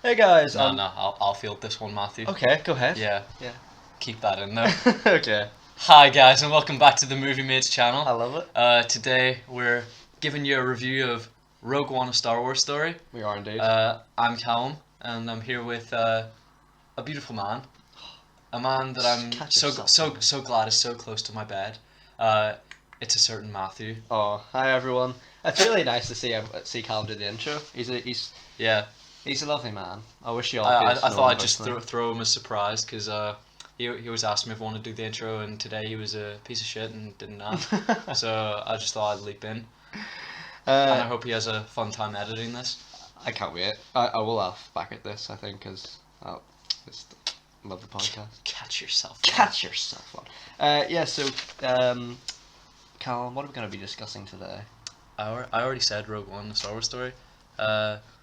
Hey guys. No, I'll field this one, Matthew. Okay, go ahead. Yeah, Yeah. keep that in there. Okay. Hi guys, and welcome back to the Movie Mates channel. I love it. Today we're giving you a review of Rogue One: A Star Wars Story. We are indeed. I'm Callum, and I'm here with a beautiful man, a man that I'm Catch so yourself, so man. so glad is so close to my bed. It's a certain Matthew. Oh, hi everyone. It's really nice to see Callum do the intro. Yeah, He's a lovely man. I wish you all I could I know thought him I'd just personally. throw him a surprise because he always asked me if I wanted to do the intro, and today he was a piece of shit and didn't ask. So I just thought I'd leap in, and I hope he has a fun time editing this. I can't wait. I will laugh back at this, I think, because I just love the podcast. Catch yourself. Catch yourself on. Callum, what are we going to be discussing today? I already said Rogue One: The Star Wars Story.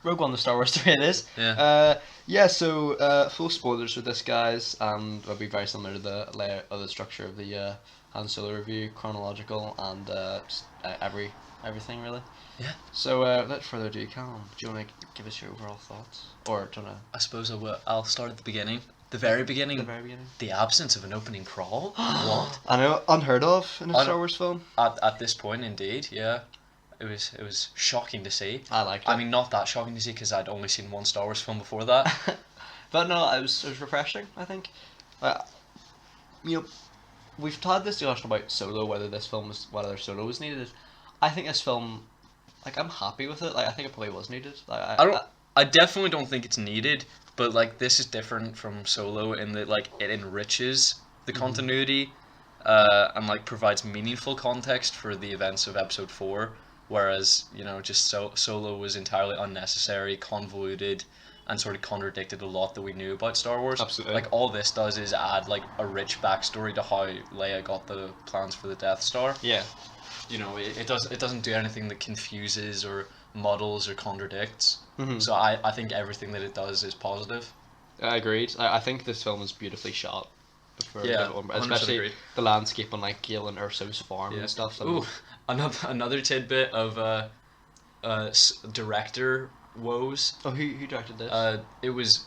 Rogue One, the Star Wars story it is. Yeah. Full spoilers for this, guys, and it'll be very similar to the layout of the structure of the Han Solo review, chronological, and everything, really. Yeah. So, without further ado, Callum, do you want to give us your overall thoughts? Or do you want I suppose I'll start at the beginning. The very to... beginning. The very beginning? The absence of an opening crawl. What? I know, unheard of in a Star Wars film. At this point, indeed, yeah. It was shocking to see. I liked it. I mean, not that shocking to see because I'd only seen one Star Wars film before that. But no, it was refreshing, I think. You know, we've had this discussion about Solo, whether Solo was needed. I think this film, like, I'm happy with it. Like, I think it probably was needed. I definitely don't think it's needed, but like this is different from Solo in that like it enriches the continuity, and like provides meaningful context for the events of Episode 4, whereas just Solo was entirely unnecessary, convoluted, and sort of contradicted a lot that we knew about Star Wars. Absolutely. Like all this does is add like a rich backstory to how Leia got the plans for the Death Star. Yeah. It doesn't do anything that confuses or muddles or contradicts. Mhm. So I think everything that it does is positive. I agreed. I think this film is beautifully shot. Yeah, Especially 100% agreed. the landscape on like Gale and Urso's farm Yeah. and stuff. Ooh, another tidbit of director woes. Oh, who directed this? It was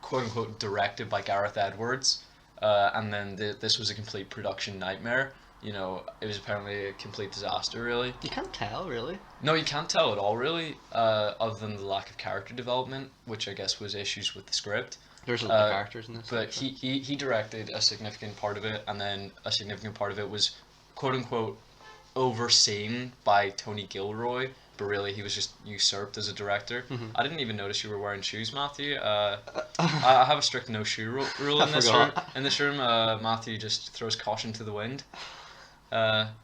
quote unquote directed by Gareth Edwards, and then this was a complete production nightmare. It was apparently a complete disaster, really. You can't tell, really. No, you can't tell at all, really, other than the lack of character development, which I guess was issues with the script. There's a lot of characters in this. But he directed a significant part of it, and then a significant part of it was, quote unquote, overseen by Tony Gilroy, but really he was just usurped as a director. Mhm. I didn't even notice you were wearing shoes, Matthew. I have a strict no shoe rule I in this room. forgot. In this room, Matthew just throws caution to the wind.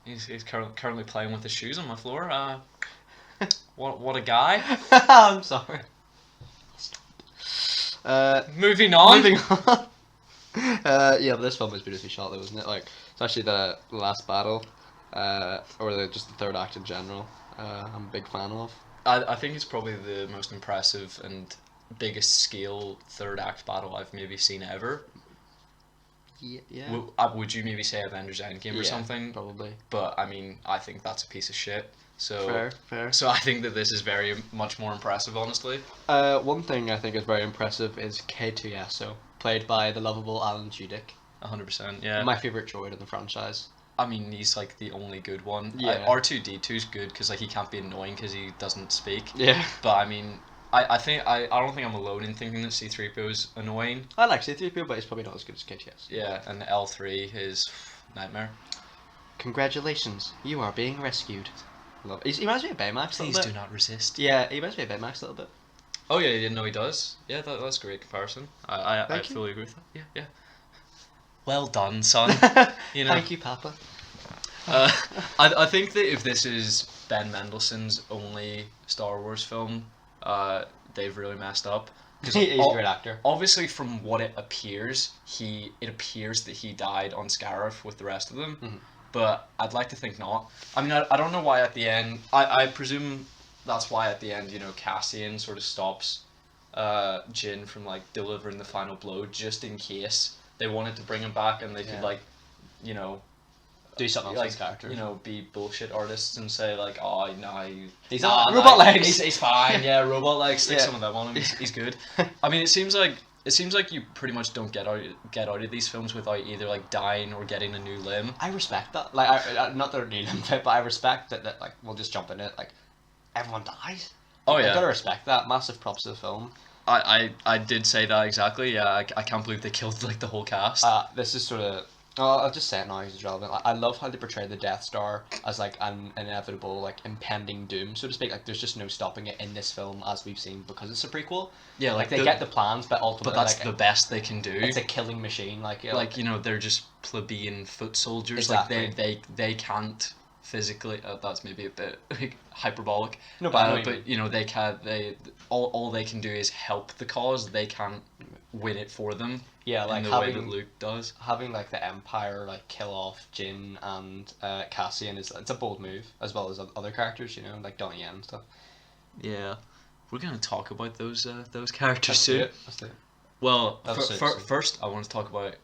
He's currently playing with his shoes on my floor. What a guy. I'm sorry. Moving on. Moving on. Yeah, but this film was beautifully shot, though, wasn't it? Like, especially the last battle, or just the third act in general. I'm a big fan of. I think it's probably the most impressive and biggest scale third act battle I've maybe seen ever. Yeah. Would you maybe say Avengers Endgame or something? Probably. But I mean, I think that's a piece of shit. So Fair. So I think that this is very much more impressive, honestly. One thing I think is very impressive is K2SO, played by the lovable Alan Tudyk. 100%, yeah. My favorite droid in the franchise. I mean, he's like the only good one. Yeah. R2D2's good because like he can't be annoying because he doesn't speak. Yeah. But I mean, I don't think I'm alone in thinking that C-3PO is annoying. I like C-3PO, but he's probably not as good as K2SO. Yeah, and L3 is nightmare. Congratulations, you are being rescued. He reminds me of Baymax a little Please bit. do not resist. Yeah, he reminds me of Baymax a little bit. Oh yeah, you didn't know he does? Yeah, that's a great comparison. I Thank you. fully agree with that. Yeah. Well done, son. Thank you, Papa. I think that if this is Ben Mendelsohn's only Star Wars film, they've really messed up. He's a great actor. Obviously, from what it appears, it appears that he died on Scarif with the rest of them. Mhm. But I'd like to think not. I mean, I don't know why at the end. I presume that's why at the end, Cassian sort of stops Jin from like delivering the final blow, just in case they wanted to bring him back and they could like, do something else like with his character. you know, be bullshit artists and say like, oh no, He's nah, not robot nah, legs. He's fine. Yeah, robot legs. Stick Yeah. some of them on him. He's good. I mean, it seems like you pretty much don't get out of these films without either like dying or getting a new limb. I respect that. Like, I not that I need him fit, but I respect that. Like, we'll just jump in it. Like, everyone dies. Oh I yeah, gotta respect that. Massive props to the film. I did say that exactly. Yeah, I can't believe they killed like the whole cast. This is sort of. Oh, I'll just say it now because it's relevant. I love how they portray the Death Star as like an inevitable, like impending doom, so to speak. Like, there's just no stopping it in this film, as we've seen, because it's a prequel. Yeah, Like, they get the plans, but ultimately, but that's like, the best they can do. it's a killing machine. Like, you know, Like, you know, they're just plebeian foot soldiers. Exactly. Like they can't physically. That's maybe a bit hyperbolic. No, but I know what you but you know, they can. All they can do is help the cause. They can't win it for them. yeah, like in the way that having Luke does. having like the Empire like kill off Jin and Cassian it's a bold move, as well as other characters. You know, like Donnie Yen and stuff. Yeah, we're gonna talk about those characters Let's too. do it. Let's do it. Well, That's it. first I want to talk about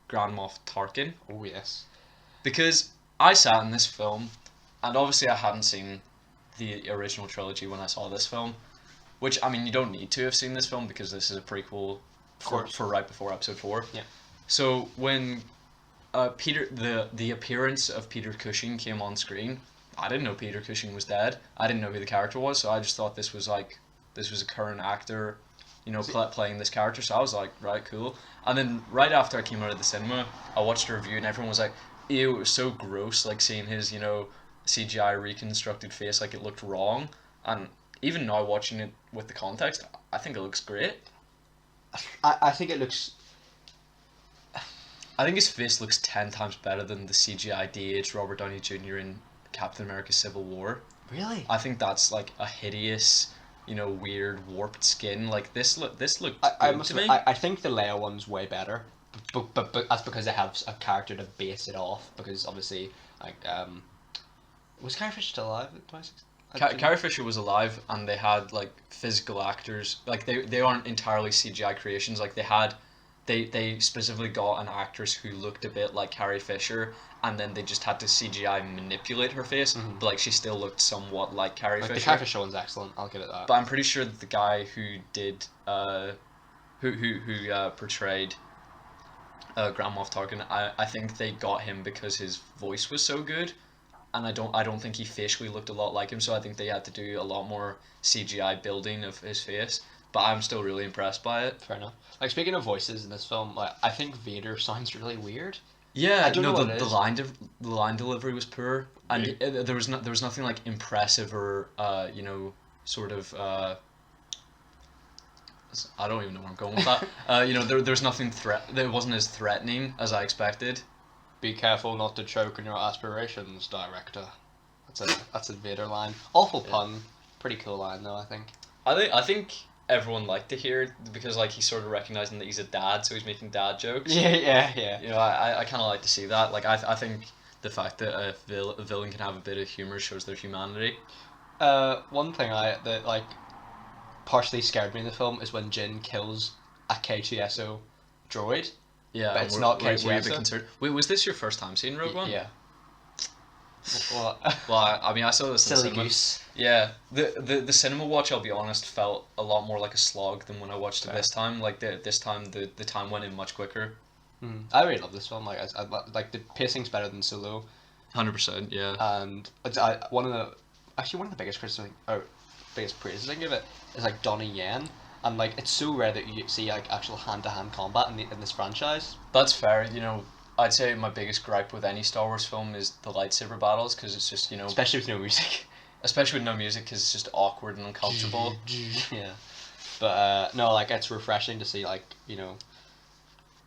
Grand Moff Tarkin, Oh yes. because I sat in this film, and obviously I hadn't seen the original trilogy when I saw this film, which, I mean, you don't need to have seen this film because this is a prequel for right before Episode 4. Yeah. So when the appearance of Peter Cushing came on screen, I didn't know Peter Cushing was dead. I didn't know who the character was, so I just thought this was a current actor, you know, playing this character. So I was like, right, cool. And then right after I came out of the cinema, I watched a review and everyone was like, ew, it was so gross, like seeing his, you know, CGI reconstructed face, like it looked wrong. And even now watching it with the context, I think it looks great. I think it looks. I think his face looks 10 times better than the CGI de-aged Robert Downey Jr. in Captain America Civil War. Really? I think that's like a hideous, you know, weird warped skin. Like this looked I good must to me. I think the Leia one's way better, but that's because they have a character to base it off. Because obviously, like, was Carrie Fisher still alive at 26? Carrie Fisher was alive, and they had like physical actors. Like they aren't entirely CGI creations. Like they specifically got an actress who looked a bit like Carrie Fisher, and then they just had to CGI manipulate her face, but like she still looked somewhat like Carrie Like, Fisher. the Carrie Fisher one's excellent. I'll give it that. But I'm pretty sure that the guy who did who portrayed Grand Moff Tarkin, I think they got him because his voice was so good, and I don't think he facially looked a lot like him, so I think they had to do a lot more CGI building of his face. But I'm still really impressed by it. Fair enough. Like, speaking of voices in this film, like, I think Vader sounds really weird. Yeah, I don't know what it the is. the line delivery was poor, and there was nothing like impressive or you know, sort of I don't even know where I'm going with that. You know, there's nothing it wasn't as threatening as I expected. Be careful not to choke on your aspirations, director. That's a Vader line. Awful pun. Pretty cool line though, I think. I think everyone liked to hear it because like he's sort of recognizing that he's a dad, so he's making dad jokes. Yeah. You know, I kind of like to see that. Like I think the fact that a villain can have a bit of humor shows their humanity. One thing that like partially scared me in the film is when Jin kills a K2SO droid. Yeah, But it's not were you a K2SO. bit concerned? Wait, was this your first time seeing Rogue One? Yeah. What? Well, I mean, I saw this in the Silly cinema. goose. Yeah, the cinema watch, I'll be honest, felt a lot more like a slog than when I watched it Fair. this time. Like this time, the time went in much quicker. I really love this film. Like, I like the pacing's better than Solo, 100%, yeah. and one of the biggest criticisms or biggest praises I can give it is like Donnie Yen, and like it's so rare that you see like actual hand-to-hand combat in this franchise. That's fair. You know, I'd say my biggest gripe with any Star Wars film is the lightsaber battles, because it's just, you know, Especially with no music. especially with no music, because it's just awkward and uncomfortable. Yeah, but no, like it's refreshing to see, like, you know,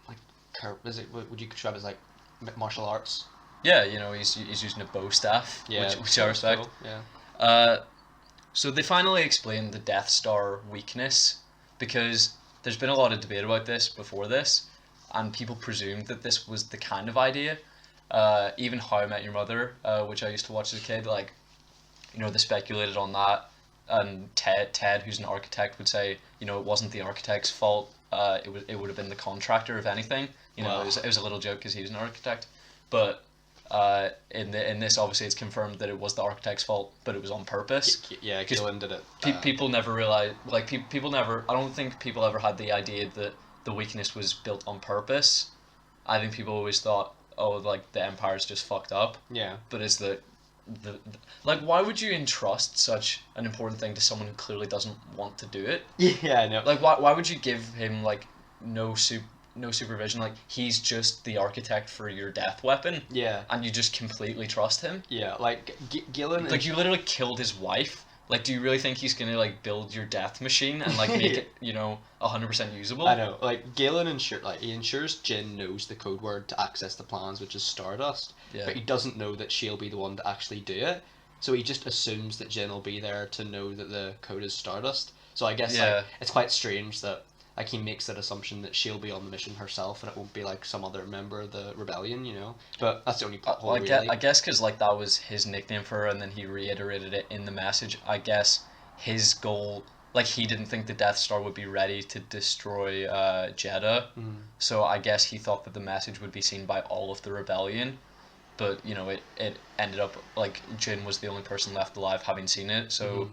like would you describe as like martial arts? Yeah, you know, he's using a bow staff, Yeah, which I respect. cool, yeah. So they finally explained the Death Star weakness, because there's been a lot of debate about this before this, and people presumed that this was the kind of idea. Even How I Met Your Mother, which I used to watch as a kid, like, you know, they speculated on that, and Ted, who's an architect, would say, you know, it wasn't the architect's fault. It would have been the contractor, if anything. You know, Wow. it was a little joke because he was an architect, but In this, obviously, it's confirmed that it was the architect's fault, but it was on purpose. Yeah, Gillen did it. People never realized, like, people never. I don't think people ever had the idea that the weakness was built on purpose. I think people always thought, oh, like the Empire's just fucked up. Yeah. But it's the like, why would you entrust such an important thing to someone who clearly doesn't want to do it? Yeah, I know. Like, why would you give him like no supervision? Like, he's just the architect for your death weapon. Yeah. And you just completely trust him. Yeah, like Gillen. Like, you literally killed his wife. Like, do you really think he's gonna like build your death machine and like make it 100% usable? I know. Like Galen he ensures Jin knows the code word to access the plans, which is Stardust. Yeah. But he doesn't know that she'll be the one to actually do it. So he just assumes that Jin will be there to know that the code is Stardust. So I guess like, it's quite strange that like he makes that assumption that she'll be on the mission herself and it won't be like some other member of the rebellion, But that's the only plot hole, really. I guess because like that was his nickname for her, and then he reiterated it in the message. I guess his goal, like, he didn't think the Death Star would be ready to destroy Jeddah. So I guess he thought that the message would be seen by all of the rebellion. But it ended up like Jin was the only person left alive having seen it. So.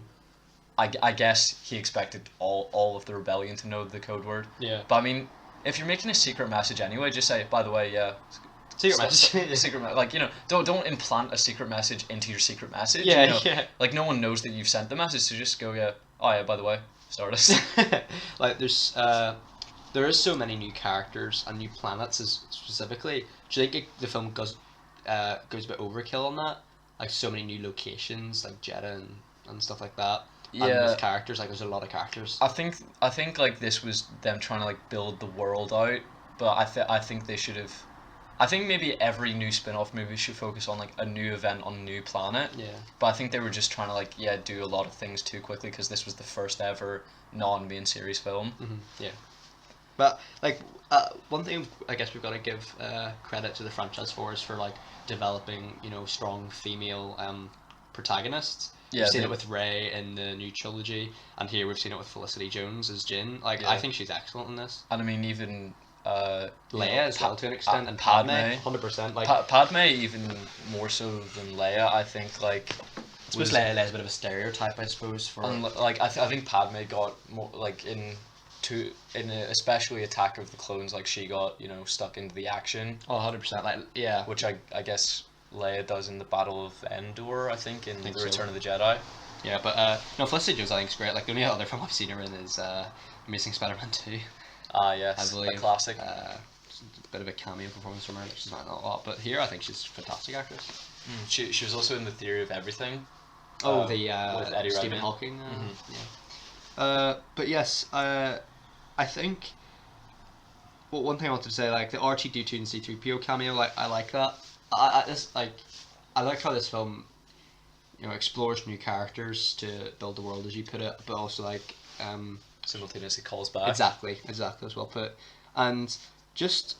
I guess he expected all of the rebellion to know the code word. Yeah. But I mean, if you're making a secret message anyway, just say, by the way, secret message. Secret like, don't implant a secret message into your secret message. Yeah, yeah. Like, no one knows that you've sent the message, so just go, oh yeah, by the way, Stardust. Like, there is so many new characters and new planets specifically. Do you think the film goes a bit overkill on that? Like, so many new locations, like Jeddah and stuff like that. Yeah. And with characters, like, there's a lot of characters. I think like this was them trying to like build the world out, but I think they should have. I think maybe every new spin-off movie should focus on like a new event on a new planet. Yeah. But I think they were just trying to like do a lot of things too quickly because this was the first ever non-main series film. Yeah. But like one thing I guess we've got to give credit to the franchise for is for like developing strong female protagonists. Yeah, we've seen it with Rey in the new trilogy, and here we've seen it with Felicity Jones as Jin. Like, I think she's excellent in this. And I mean, even Leia as well to an extent, and Padme, 100%. Like Padme even more so than Leia. I think like. I suppose Leia's a bit of a stereotype, I suppose. For like I think Padme got more like especially Attack of the Clones, like she got stuck into the action. Oh, 100%. Like, yeah. Which I guess Leia does in the Battle of Endor, I think, in The Return of the Jedi. Yeah, but no, Felicity Jones I think is great. Like, the only other film I've seen her in is Amazing Spider-Man 2. Ah, yes, a classic. A bit of a cameo performance from her, which is not a lot, but here I think she's a fantastic actress. She was also in The Theory of Everything. Oh, with Eddie Stephen Redmayne. Hawking. Yeah. But yes, I think. Well, one thing I wanted to say, like the R2D2 and C3PO cameo, like I like that. I like how this film, explores new characters to build the world, as you put it, but also like simultaneously calls back. Exactly, as well put, and just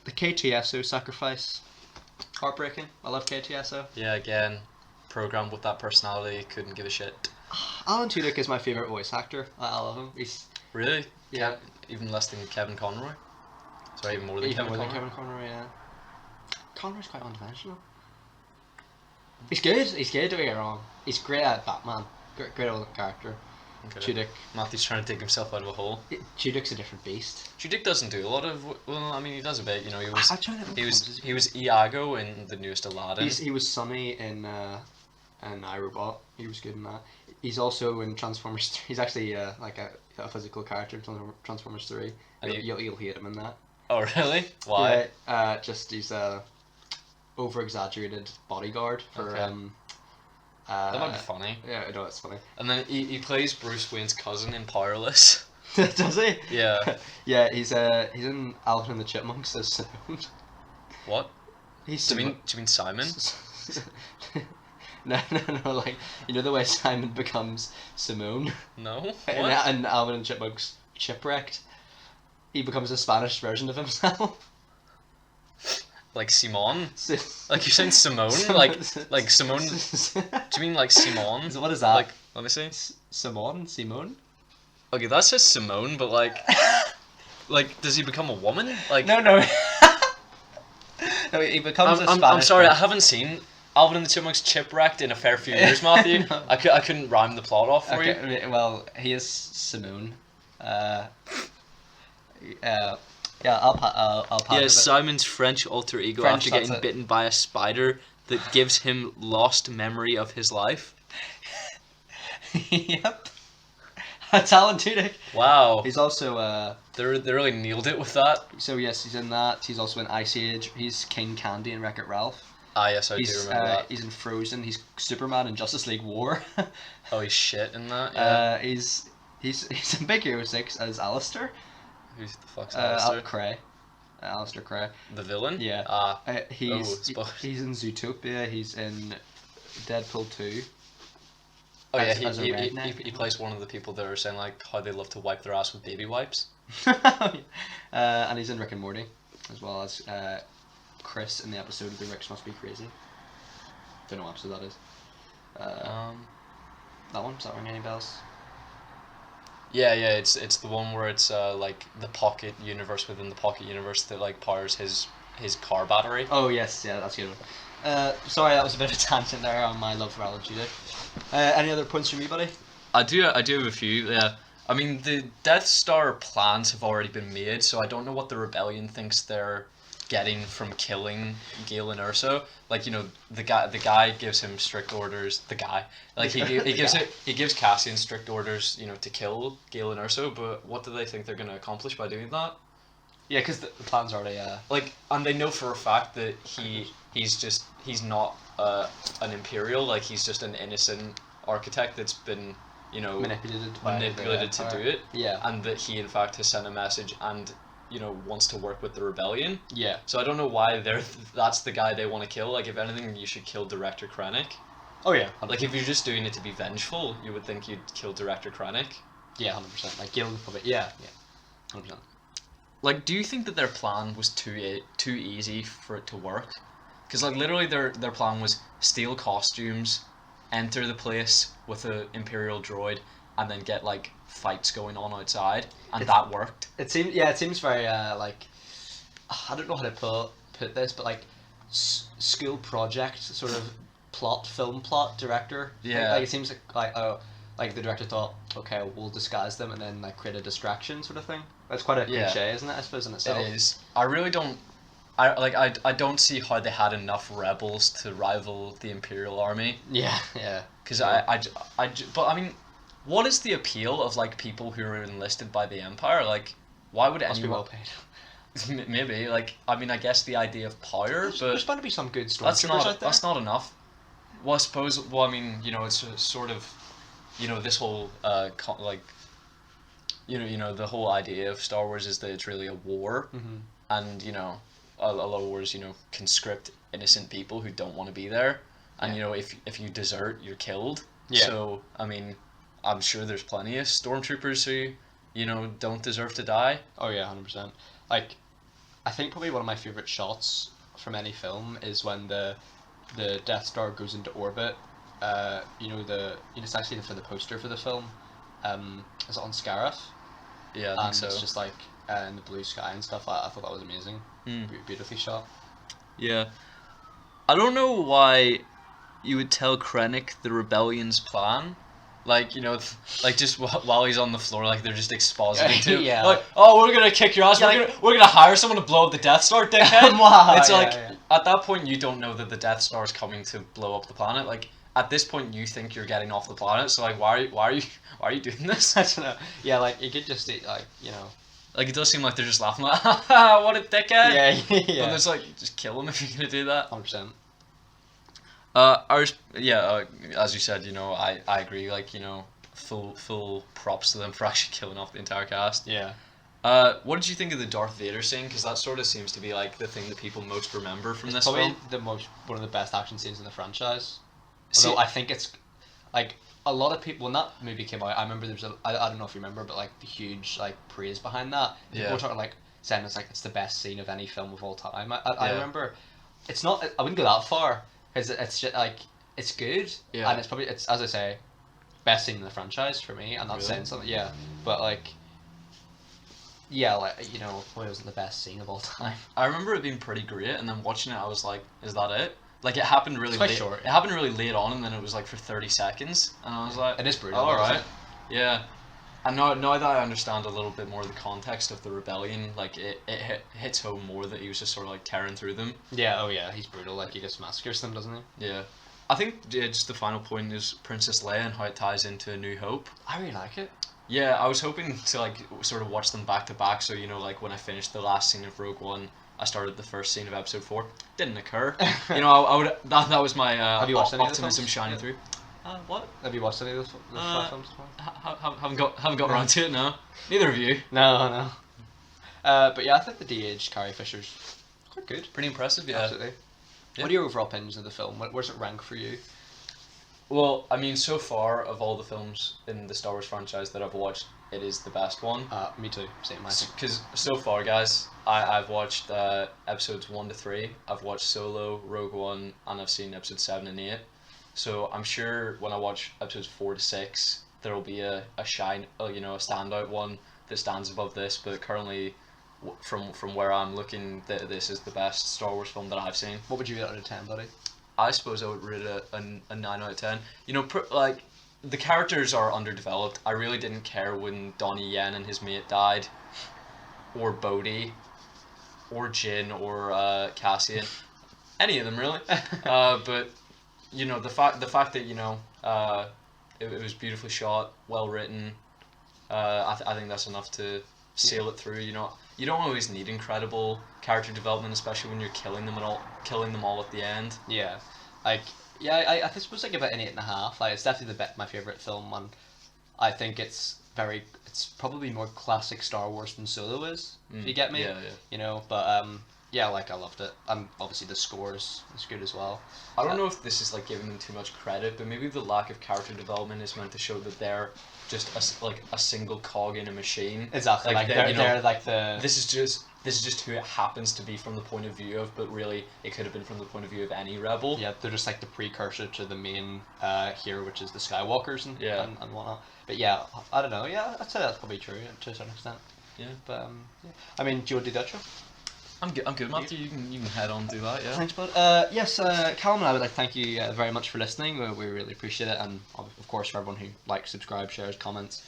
the KTSO sacrifice, heartbreaking. I love KTSO. Yeah, again, programmed with that personality, couldn't give a shit. Alan Tudyk is my favorite voice actor. I love him. He's really even less than Kevin Conroy. Sorry, even more than Kevin Conroy. Yeah. Conroy's quite unconventional. He's good. Don't get me wrong. He's great at Batman. Great old character. Okay. Tudyk. Matthew's trying to dig himself out of a hole. Tudyk's a different beast. Tudyk doesn't do a lot of. Well, I mean, he does a bit. He was Iago in the newest Aladdin. He was Sonny in iRobot. He was good in that. He's also in Transformers 3. He's actually like a physical character in Transformers 3. You'll hate him in that. Oh really? Why? Yeah, just he's a over-exaggerated bodyguard for that might be funny. Yeah, I know it's funny. And then he plays Bruce Wayne's cousin in Powerless. Does he? Yeah. Yeah, he's in Alvin and the Chipmunks as Simone. What? Do you mean Simon? No, like, the way Simon becomes Simone? No? What? And Alvin and the Chipmunks Chipwrecked. He becomes a Spanish version of himself. Like Simone? Like you're saying Simone? Like Simone? Do you mean like Simone? What is that? Like, let me see. Simone? Okay, that says Simone, but like, does he become a woman? Like no. he becomes a I'm Spanish sorry, I prince. haven't seen Alvin and the Chipmunks Chipwrecked in a fair few years, Matthew. No. I couldn't rhyme the plot off for you. Okay, well, he is Simone. Uh, yeah, I'll pass Yeah, it. Simon's French alter ego French, after that's getting it. bitten by a spider that gives him lost memory of his life. Yep. That's Alan Tudyk. Wow, He's also they really nailed it with that. so yes, he's in that. He's also in Ice Age. He's King Candy in Wreck-It Ralph. Ah, yes, I do He's remember that. he's in Frozen. He's Superman in Justice League War. Oh, he's shit in that. Yeah. He's in Big Hero 6 as Alistair. Who the fuck's Alistair? Cray. Alistair Cray. The villain? Yeah. Ah. He's spoilers. he's in Zootopia. He's in Deadpool 2. Oh yeah, as a redneck. he plays one of the people that are saying like how they love to wipe their ass with baby wipes. And he's in Rick and Morty, as well as Chris in the episode of The Ricks Must Be Crazy. Don't know what episode that is. That one? Does that ring any bells? Yeah, it's the one where it's like the pocket universe within the pocket universe that like powers his car battery. Oh yes, yeah, that's a good one. Sorry, that was a bit of a tangent there on my love for Alan Tudyk. Any other points from you, buddy? I do have a few. Yeah, I mean the Death Star plans have already been made, so I don't know what the rebellion thinks they're getting from killing Gale and Urso. Like, you know, the guy gives him strict orders. The guy, like he gives Cassian strict orders, you know, to kill Gale and Urso. But what do they think they're gonna accomplish by doing that? Yeah, because the plan's already. Like, and they know for a fact that he's not an Imperial. Like, he's just an innocent architect that's been, you know, manipulated to do it. Yeah. And that he in fact has sent a message and, you know, wants to work with the rebellion. Yeah. So I don't know why that's the guy they want to kill. Like, if anything, you should kill Director Krennic. Oh yeah. 100%. Like, if you're just doing it to be vengeful, you would think you'd kill Director Krennic. Yeah, 100%. Like Gale of it. Yeah. 100%. Like, do you think that their plan was too easy for it to work? Because like literally their plan was steal costumes, enter the place with a Imperial droid, and then get like fights going on outside, and that worked. It seems very like, I don't know how to put this, but like school project sort of film plot director. Yeah. Like it seems like the director thought, okay, we'll disguise them and then like create a distraction sort of thing. That's quite a cliche, isn't it? I suppose in itself. It is. I really don't. I don't see how they had enough rebels to rival the Imperial army. Yeah. Because but I mean, what is the appeal of like people who are enlisted by the Empire? Like, why would Must be anyone? well paid. Maybe, like, I mean, I guess the idea of power, but There's bound to be some good that's stormtroopers not out there. that's not enough. Well, I suppose. Well, I mean, you know, it's a sort of, you know, this whole like, you know, the whole idea of Star Wars is that it's really a war, and you know, a lot of wars, you know, conscript innocent people who don't want to be there, and you know, if you desert, you're killed. Yeah. So I mean, I'm sure there's plenty of stormtroopers who, you know, don't deserve to die. Oh yeah, 100%. Like, I think probably one of my favorite shots from any film is when the Death Star goes into orbit. It's actually for the poster for the film. Is it on Scarif? Yeah, I think And so. it's just like in the blue sky and stuff. I thought that was amazing. Beautifully shot. Yeah. I don't know why you would tell Krennic the rebellion's plan. Like, you know, like just while he's on the floor, like they're just expositing to him. Yeah. Like, oh, we're gonna kick your ass. Yeah, We're gonna hire someone to blow up the Death Star, dickhead. Wow, It's yeah, like yeah. at that point you don't know that the Death Star is coming to blow up the planet. Like at this point you think you're getting off the planet. So like, why are you doing this? I don't know. Yeah, like you could just like, you know. Like, it does seem like they're just laughing like, haha, what a dickhead. Yeah. But it's like, just kill him if you're gonna do that. 100%. As you said, you know, I agree. Like, you know, full props to them for actually killing off the entire cast. Yeah. What did you think of the Darth Vader scene? Because that sort of seems to be like the thing that people most remember from this Probably film. one of the best action scenes in the franchise. See- Although I think it's like a lot of people when that movie came out, I remember I don't know if you remember, but like the huge like praise behind that. People were talking like saying it's the best scene of any film of all time. I remember. It's not. I wouldn't go that far because it's just like it's good and it's as I say, best scene in the franchise for me. And that's saying something. Yeah, but like Yeah, like, you know, it wasn't the best scene of all time. I remember it being pretty great, and then watching it, I was like, "Is that it?" Like it happened really It's quite late. short. It happened really late on, and then it was like for 30 seconds, and I was like, It is brutal. "All isn't right, it? yeah." And now that I understand a little bit more of the context of the rebellion, like hits home more that he was just sort of like tearing through them. Yeah, oh yeah, he's brutal. Like, he just massacres them, doesn't he? Yeah. I think just the final point is Princess Leia and how it ties into A New Hope. I really like it. Yeah, I was hoping to like sort of watch them back to back, so you know, like when I finished the last scene of Rogue One, I started the first scene of Episode 4. Didn't occur. You know, I would that was my Have you watched any of the optimism films? shining Yeah. through. What? Have you watched any of those five films? Haven't got around to it. No, neither of you. No, no. But yeah, I think the de-aged Carrie Fisher's quite good. Pretty impressive, yeah. Absolutely. Yeah. What are your overall opinions of the film? Where's it rank for you? Well, I mean, so far of all the films in the Star Wars franchise that I've watched, it is the best one. Me too. Same, I think. Because so far, guys, I've watched episodes 1 to 3. I've watched Solo, Rogue One, and I've seen episodes 7 and 8. So I'm sure when I watch episodes 4 to 6, there will be a standout one that stands above this. But currently, from where I'm looking, this is the best Star Wars film that I've seen. What would you rate out of 10, buddy? I suppose I would rate it a 9 out of 10. You know, like, the characters are underdeveloped. I really didn't care when Donnie Yen and his mate died, or Bodhi, or Jin, or Cassian, any of them really. But you know, the fact that you know, it was beautifully shot, well written. I think that's enough to sail it through. You know, you don't always need incredible character development, especially when you're killing them all at the end. Yeah, like, yeah, I suppose I give it an 8.5. Like, it's definitely my favorite film, and I think it's probably more classic Star Wars than Solo is. If you get me, Yeah. you know. But yeah, like, I loved it, and obviously the score is good as well. I don't know if this is like giving them too much credit, but maybe the lack of character development is meant to show that they're just a single cog in a machine. Exactly, like they're like the. This is just who it happens to be from the point of view of, but really it could have been from the point of view of any rebel. Yeah, they're just like the precursor to the main hero, which is the Skywalkers and whatnot. But yeah, I don't know. Yeah, I'd say that's probably true to a certain extent. Yeah. But yeah. I mean, do you want to do that, Joe? I'm good, Matthew. You can head on and do that. Yeah. Thanks, bud. Yes, Callum and I would like to thank you very much for listening. We really appreciate it, and of course for everyone who likes, subscribes, shares, comments.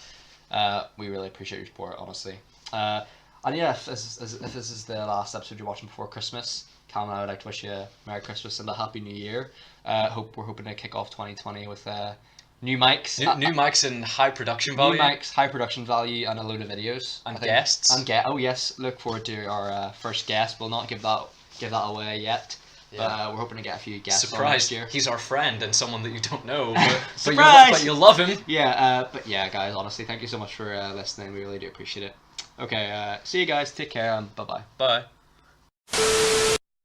We really appreciate your support, honestly. And yeah, if this is the last episode you're watching before Christmas, Callum and I would like to wish you a Merry Christmas and a Happy New Year. We're hoping to kick off 2020 with new mics. New mics and high production value. New mics, high production value, and a load of videos. And guests. Oh yes, look forward to our first guest. We'll not give that away yet. Yeah. But we're hoping to get a few guests. Surprise! On next year. He's our friend and someone that you don't know, but you love him. Yeah, but yeah, guys, honestly, thank you so much for listening. We really do appreciate it. Okay, see you guys. Take care, and bye-bye. Bye.